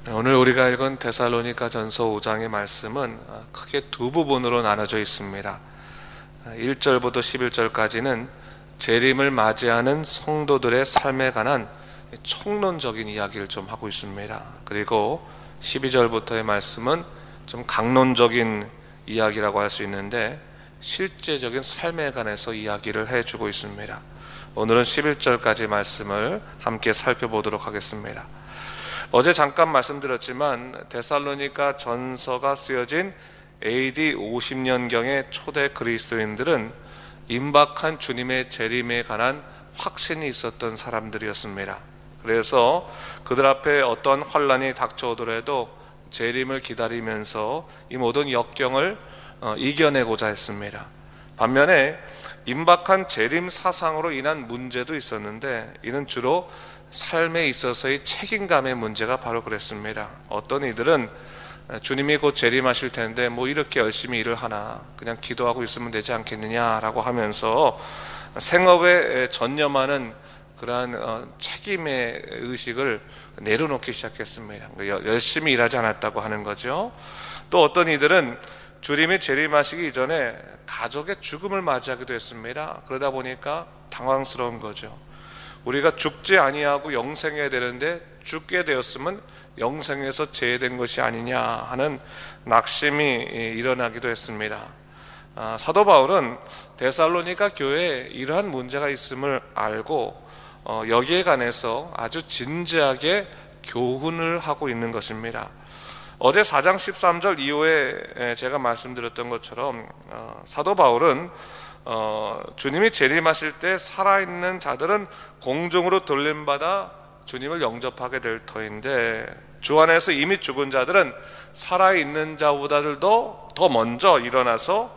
오늘 우리가 읽은 데살로니가 전서 5장의 말씀은 크게 두 부분으로 나눠져 있습니다. 1절부터 11절까지는 재림을 맞이하는 성도들의 삶에 관한 총론적인 이야기를 좀 하고 있습니다. 그리고 12절부터의 말씀은 좀 강론적인 이야기라고 할 수 있는데 실제적인 삶에 관해서 이야기를 해주고 있습니다. 오늘은 11절까지 말씀을 함께 살펴보도록 하겠습니다. 어제 잠깐 말씀드렸지만 데살로니가 전서가 쓰여진 AD 50년경의 초대 그리스도인들은 임박한 주님의 재림에 관한 확신이 있었던 사람들이었습니다. 그래서 그들 앞에 어떤 환란이 닥쳐오더라도 재림을 기다리면서 이 모든 역경을 이겨내고자 했습니다. 반면에 임박한 재림 사상으로 인한 문제도 있었는데 이는 주로 삶에 있어서의 책임감의 문제가 바로 그랬습니다. 어떤 이들은 주님이 곧 재림하실 텐데 뭐 이렇게 열심히 일을 하나, 그냥 기도하고 있으면 되지 않겠느냐라고 하면서 생업에 전념하는 그러한 책임의 의식을 내려놓기 시작했습니다. 열심히 일하지 않았다고 하는 거죠. 또 어떤 이들은 주님이 재림하시기 이전에 가족의 죽음을 맞이하기도 했습니다. 그러다 보니까 당황스러운 거죠. 우리가 죽지 아니하고 영생해야 되는데 죽게 되었으면 영생에서 제외된 것이 아니냐 하는 낙심이 일어나기도 했습니다. 사도 바울은 데살로니가 교회에 이러한 문제가 있음을 알고 여기에 관해서 아주 진지하게 교훈을 하고 있는 것입니다. 어제 4장 13절 이후에 제가 말씀드렸던 것처럼 사도 바울은 주님이 재림하실 때 살아있는 자들은 공중으로 돌림받아 주님을 영접하게 될 터인데 주 안에서 이미 죽은 자들은 살아있는 자보다도 더 먼저 일어나서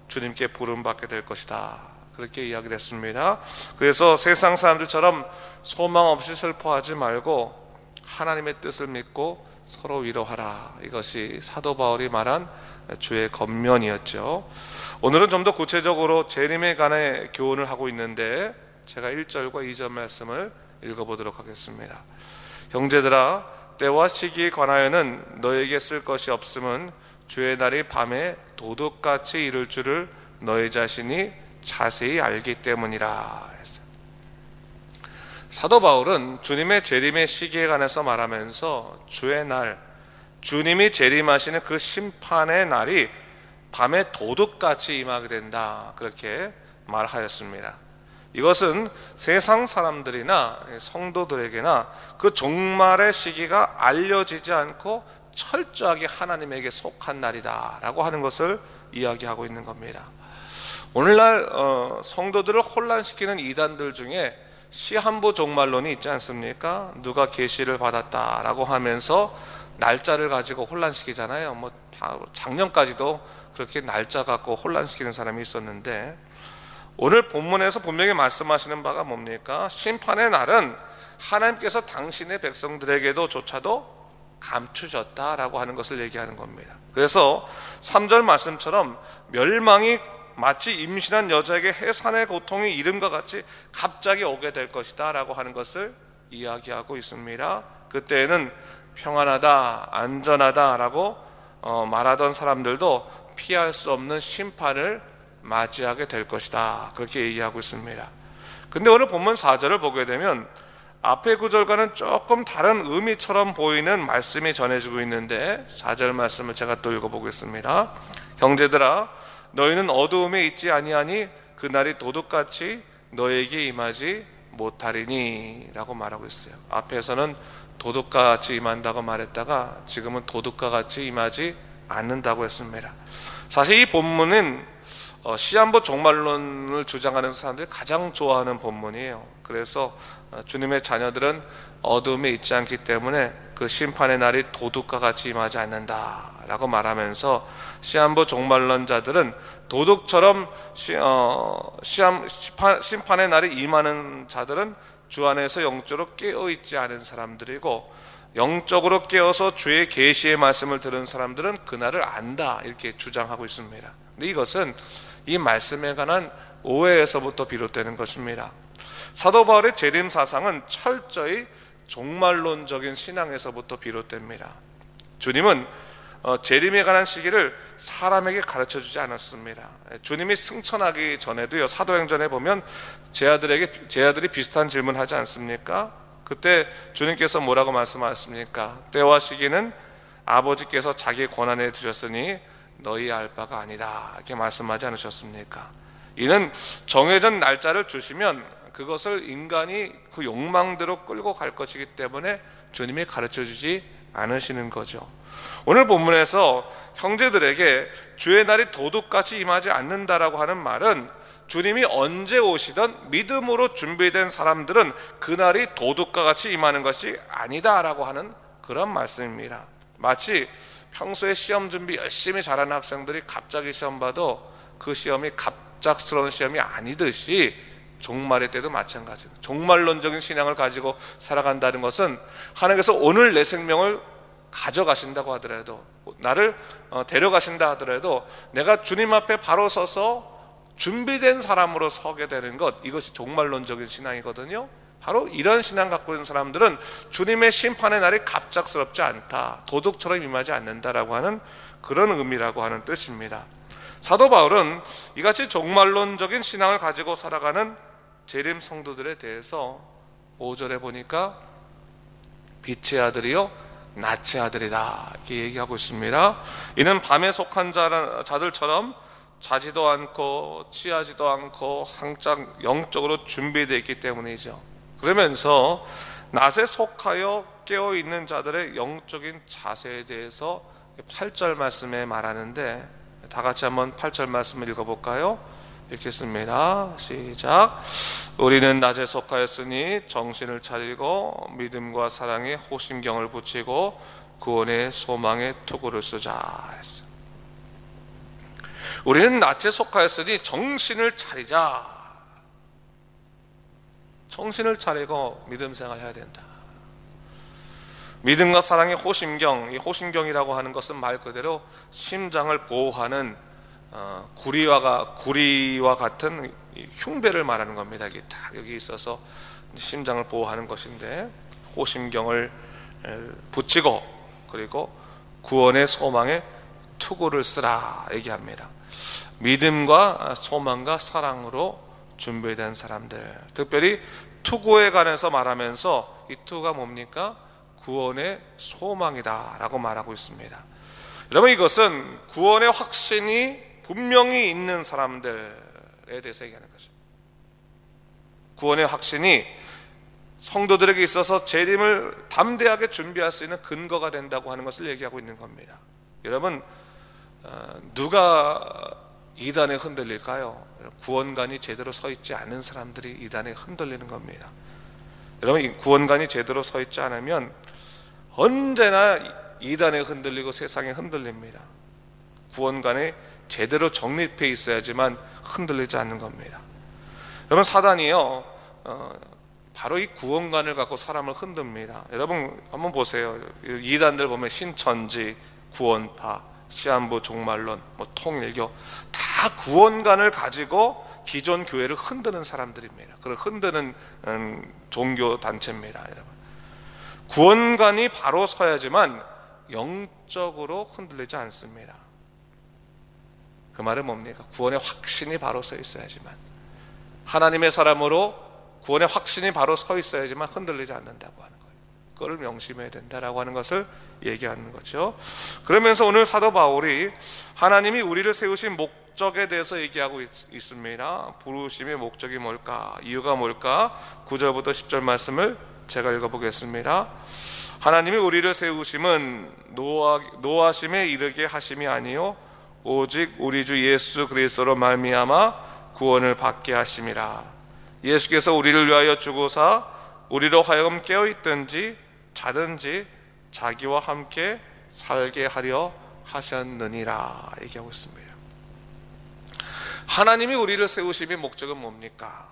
주님께 부름받게 될 것이다, 그렇게 이야기를 했습니다. 그래서 세상 사람들처럼 소망 없이 슬퍼하지 말고 하나님의 뜻을 믿고 서로 위로하라, 이것이 사도 바울이 말한 주의 겉면이었죠. 오늘은 좀 더 구체적으로 재림에 관해 교훈을 하고 있는데 제가 1절과 2절 말씀을 읽어보도록 하겠습니다. 형제들아, 때와 시기에 관하여는 너에게 쓸 것이 없음은 주의 날이 밤에 도둑같이 이를 줄을 너희 자신이 자세히 알기 때문이라 했어요. 사도 바울은 주님의 재림의 시기에 관해서 말하면서 주의 날, 주님이 재림하시는 그 심판의 날이 밤에 도둑같이 임하게 된다, 그렇게 말하였습니다. 이것은 세상 사람들이나 성도들에게나 그 종말의 시기가 알려지지 않고 철저하게 하나님에게 속한 날이다 라고 하는 것을 이야기하고 있는 겁니다. 오늘날 성도들을 혼란시키는 이단들 중에 시한부 종말론이 있지 않습니까? 누가 계시를 받았다라고 하면서 날짜를 가지고 혼란시키잖아요. 뭐 작년까지도 그렇게 날짜 갖고 혼란시키는 사람이 있었는데 오늘 본문에서 분명히 말씀하시는 바가 뭡니까? 심판의 날은 하나님께서 당신의 백성들에게도 조차도 감추셨다라고 하는 것을 얘기하는 겁니다. 그래서 3절 말씀처럼 멸망이 마치 임신한 여자에게 해산의 고통이 이름과 같이 갑자기 오게 될 것이다 라고 하는 것을 이야기하고 있습니다. 그때에는 평안하다, 안전하다 라고 말하던 사람들도 피할 수 없는 심판을 맞이하게 될 것이다, 그렇게 얘기하고 있습니다. 근데 오늘 본문 4절을 보게 되면 앞의 구절과는 조금 다른 의미처럼 보이는 말씀이 전해지고 있는데 4절 말씀을 제가 또 읽어보겠습니다. 형제들아, 너희는 어두움에 있지 아니하니 그날이 도둑같이 너에게 임하지 못하리니 라고 말하고 있어요. 앞에서는 도둑같이 임한다고 말했다가 지금은 도둑과 같이 임하지 않는다고 했습니다. 사실 이 본문은 시한부 종말론을 주장하는 사람들이 가장 좋아하는 본문이에요. 그래서 주님의 자녀들은 어둠에 있지 않기 때문에 그 심판의 날이 도둑과 같이 임하지 않는다 라고 말하면서 시한부 종말론자들은 도둑처럼 심판의 날이 임하는 자들은 주 안에서 영적으로 깨어있지 않은 사람들이고 영적으로 깨어서 주의 계시의 말씀을 들은 사람들은 그날을 안다, 이렇게 주장하고 있습니다. 근데 이것은 이 말씀에 관한 오해에서부터 비롯되는 것입니다. 사도 바울의 재림 사상은 철저히 종말론적인 신앙에서부터 비롯됩니다. 주님은 재림에 관한 시기를 사람에게 가르쳐주지 않았습니다. 주님이 승천하기 전에도요, 사도행전에 보면 제 아들이 비슷한 질문하지 않습니까? 그때 주님께서 뭐라고 말씀하셨습니까? 때와 시기는 아버지께서 자기 권한에 두셨으니 너희 알 바가 아니다, 이렇게 말씀하지 않으셨습니까? 이는 정해진 날짜를 주시면 그것을 인간이 그 욕망대로 끌고 갈 것이기 때문에 주님이 가르쳐주지 않으시는 거죠. 오늘 본문에서 형제들에게 주의 날이 도둑같이 임하지 않는다라고 하는 말은 주님이 언제 오시든 믿음으로 준비된 사람들은 그날이 도둑과 같이 임하는 것이 아니다라고 하는 그런 말씀입니다. 마치 평소에 시험 준비 열심히 잘하는 학생들이 갑자기 시험 봐도 그 시험이 갑작스러운 시험이 아니듯이 종말의 때도 마찬가지입니다. 종말론적인 신앙을 가지고 살아간다는 것은 하나님께서 오늘 내 생명을 가져가신다고 하더라도, 나를 데려가신다 하더라도 내가 주님 앞에 바로 서서 준비된 사람으로 서게 되는 것, 이것이 종말론적인 신앙이거든요. 바로 이런 신앙 갖고 있는 사람들은 주님의 심판의 날이 갑작스럽지 않다, 도둑처럼 임하지 않는다라고 하는 그런 의미라고 하는 뜻입니다. 사도 바울은 이같이 종말론적인 신앙을 가지고 살아가는 재림 성도들에 대해서 5절에 보니까 빛의 아들이요 낯의 아들이다, 이렇게 얘기하고 있습니다. 이는 밤에 속한 자들처럼 자지도 않고 취하지도 않고 항상 영적으로 준비되어 있기 때문이죠. 그러면서 낮에 속하여 깨어있는 자들의 영적인 자세에 대해서 8절 말씀에 말하는데, 다 같이 한번 8절 말씀을 읽어볼까요? 읽겠습니다. 시작. 우리는 낮에 속하였으니 정신을 차리고 믿음과 사랑에 호심경을 붙이고 구원의 소망에 투구를 쓰자 했어요. 우리는 낮에 속하였으니 정신을 차리자. 정신을 차리고 믿음 생활해야 된다. 믿음과 사랑의 호심경, 이 호심경이라고 하는 것은 말 그대로 심장을 보호하는 구리와 같은 흉배를 말하는 겁니다. 이게 딱 여기 있어서 심장을 보호하는 것인데, 호심경을 붙이고 그리고 구원의 소망에 투구를 쓰라 얘기합니다. 믿음과 소망과 사랑으로 준비된 사람들, 특별히 투구에 관해서 말하면서 이 투구가 뭡니까? 구원의 소망이다 라고 말하고 있습니다. 여러분, 이것은 구원의 확신이 분명히 있는 사람들에 대해서 얘기하는 거죠. 구원의 확신이 성도들에게 있어서 재림을 담대하게 준비할 수 있는 근거가 된다고 하는 것을 얘기하고 있는 겁니다. 여러분, 누가 이단에 흔들릴까요? 구원관이 제대로 서 있지 않은 사람들이 이단에 흔들리는 겁니다. 여러분, 구원관이 제대로 서 있지 않으면 언제나 이단에 흔들리고 세상에 흔들립니다. 구원관이 제대로 정립해 있어야지만 흔들리지 않는 겁니다. 여러분, 사단이요 바로 이 구원관을 갖고 사람을 흔듭니다. 여러분 한번 보세요. 이단들 보면 신천지, 구원파, 시한부, 종말론, 통일교, 다 구원관을 가지고 기존 교회를 흔드는 사람들입니다. 그걸 흔드는 종교 단체입니다. 여러분, 구원관이 바로 서야지만 영적으로 흔들리지 않습니다. 그 말은 뭡니까? 구원의 확신이 바로 서 있어야지만, 하나님의 사람으로 구원의 확신이 바로 서 있어야지만 흔들리지 않는다고 하는 거예요. 그걸 명심해야 된다라고 하는 것을 얘기하는 거죠. 그러면서 오늘 사도 바울이 하나님이 우리를 세우신 목적에 대해서 얘기하고 있습니다. 부르심의 목적이 뭘까? 이유가 뭘까? 9절부터 10절 말씀을 제가 읽어보겠습니다. 하나님이 우리를 세우심은 노하심에 이르게 하심이 아니요 오직 우리 주 예수 그리스도로 말미암아 구원을 받게 하심이라. 예수께서 우리를 위하여 죽으사 우리로 하여금 깨어있든지 자든지 자기와 함께 살게 하려 하셨느니라 얘기하고 있습니다. 하나님이 우리를 세우심의 목적은 뭡니까?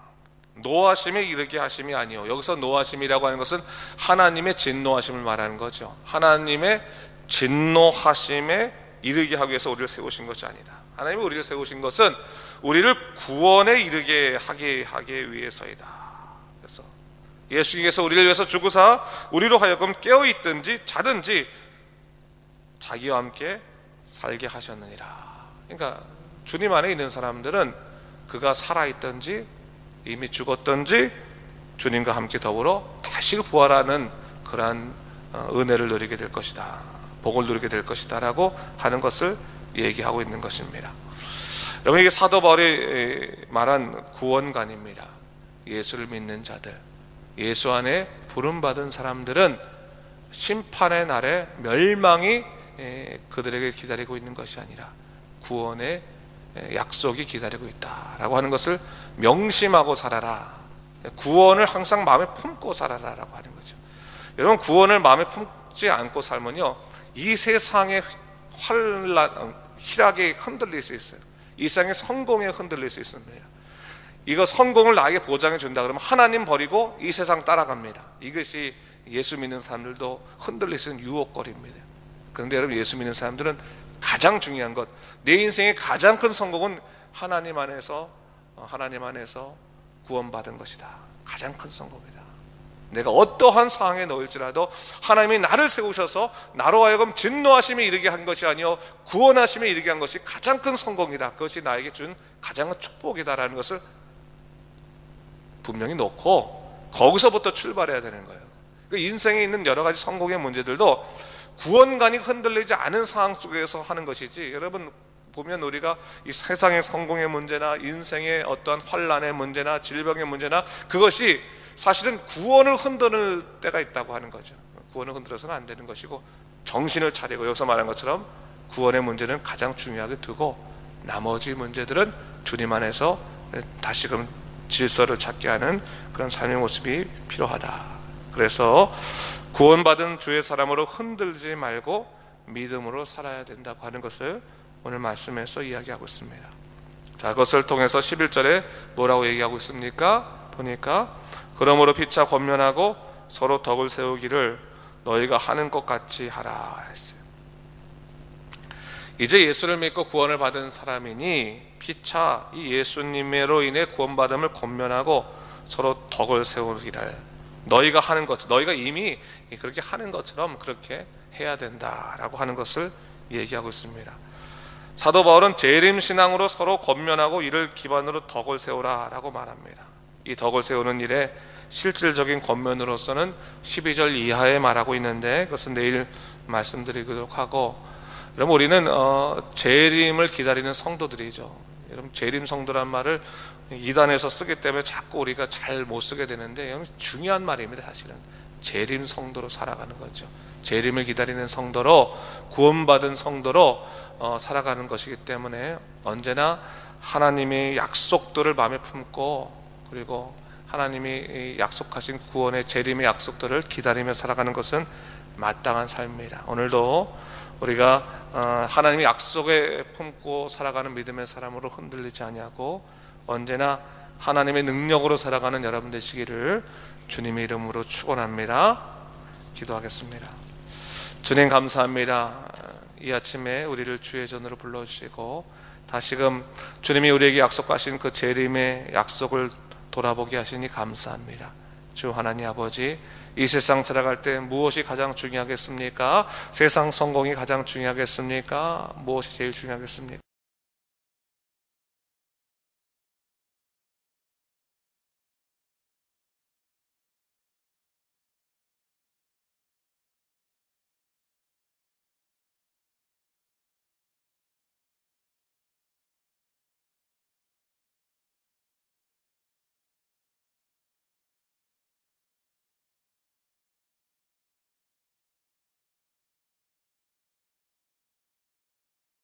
노하심에 이르게 하심이 아니요. 여기서 노하심이라고 하는 것은 하나님의 진노하심을 말하는 거죠. 하나님의 진노하심에 이르게 하기 위해서 우리를 세우신 것이 아니다. 하나님이 우리를 세우신 것은 우리를 구원에 이르게 하기 위해서이다. 그래서 예수님께서 우리를 위해서 죽으사 우리로 하여금 깨어있든지 자든지 자기와 함께 살게 하셨느니라. 그러니까 주님 안에 있는 사람들은 그가 살아있든지 이미 죽었든지 주님과 함께 더불어 다시 부활하는 그러한 은혜를 누리게 될 것이다, 복을 누리게 될 것이다 라고 하는 것을 얘기하고 있는 것입니다. 여러분, 이게 사도 바울이 말한 구원관입니다. 예수를 믿는 자들, 예수 안에 부름받은 사람들은 심판의 날에 멸망이 그들에게 기다리고 있는 것이 아니라 구원의 약속이 기다리고 있다라고 하는 것을 명심하고 살아라. 구원을 항상 마음에 품고 살아라라고 하는 거죠. 여러분, 구원을 마음에 품지 않고 살면요, 이 세상의 희락에 흔들릴 수 있어요. 이 세상의 성공에 흔들릴 수 있습니다. 이거 성공을 나에게 보장해 준다 그러면 하나님 버리고 이 세상 따라갑니다. 이것이 예수 믿는 사람들도 흔들릴 수 있는 유혹거리입니다. 그런데 여러분, 예수 믿는 사람들은 가장 중요한 것, 내 인생의 가장 큰 성공은 하나님 안에서 구원받은 것이다. 가장 큰 성공이다. 내가 어떠한 상황에 놓일지라도 하나님이 나를 세우셔서 나로 하여금 진노하심에 이르게 한 것이 아니요 구원하심에 이르게 한 것이 가장 큰 성공이다. 그것이 나에게 준 가장 큰 축복이다라는 것을 분명히 놓고 거기서부터 출발해야 되는 거예요. 인생에 있는 여러 가지 성공의 문제들도 구원관이 흔들리지 않은 상황 속에서 하는 것이지, 여러분 보면 우리가 이 세상의 성공의 문제나 인생의 어떠한 환난의 문제나 질병의 문제나 그것이 사실은 구원을 흔드는 때가 있다고 하는 거죠. 구원을 흔들어서는 안 되는 것이고, 정신을 차리고 여기서 말한 것처럼 구원의 문제는 가장 중요하게 두고 나머지 문제들은 주님 안에서 다시금 질서를 찾게 하는 그런 삶의 모습이 필요하다. 그래서 구원받은 주의 사람으로 흔들지 말고 믿음으로 살아야 된다고 하는 것을 오늘 말씀에서 이야기하고 있습니다. 자, 그것을 통해서 11절에 뭐라고 얘기하고 있습니까? 보니까 그러므로 피차 권면하고 서로 덕을 세우기를 너희가 하는 것 같이 하라 했어요. 이제 예수를 믿고 구원을 받은 사람이니 피차 이 예수님으로 인해 구원받음을 권면하고 서로 덕을 세우기를 너희가 하는 것, 너희가 이미 그렇게 하는 것처럼 그렇게 해야 된다라고 하는 것을 얘기하고 있습니다. 사도 바울은 재림신앙으로 서로 권면하고 이를 기반으로 덕을 세우라라고 말합니다. 이 덕을 세우는 일에 실질적인 권면으로서는 12절 이하에 말하고 있는데 그것은 내일 말씀드리도록 하고, 여러분 우리는 재림을 기다리는 성도들이죠. 여러분 재림 성도란 말을 이단에서 쓰기 때문에 자꾸 우리가 잘 못 쓰게 되는데 중요한 말입니다. 사실은 재림 성도로 살아가는 거죠. 재림을 기다리는 성도로, 구원받은 성도로 살아가는 것이기 때문에 언제나 하나님의 약속들을 마음에 품고, 그리고 하나님이 약속하신 구원의 재림의 약속들을 기다리며 살아가는 것은 마땅한 삶입니다. 오늘도 우리가 하나님의 약속에 품고 살아가는 믿음의 사람으로 흔들리지 아니하고 언제나 하나님의 능력으로 살아가는 여러분 되시기를 주님의 이름으로 축원합니다. 기도하겠습니다. 주님 감사합니다. 이 아침에 우리를 주의 전으로 불러주시고 다시금 주님이 우리에게 약속하신 그 재림의 약속을 돌아보게 하시니 감사합니다. 주 하나님 아버지, 이 세상 살아갈 때 무엇이 가장 중요하겠습니까? 세상 성공이 가장 중요하겠습니까? 무엇이 제일 중요하겠습니까?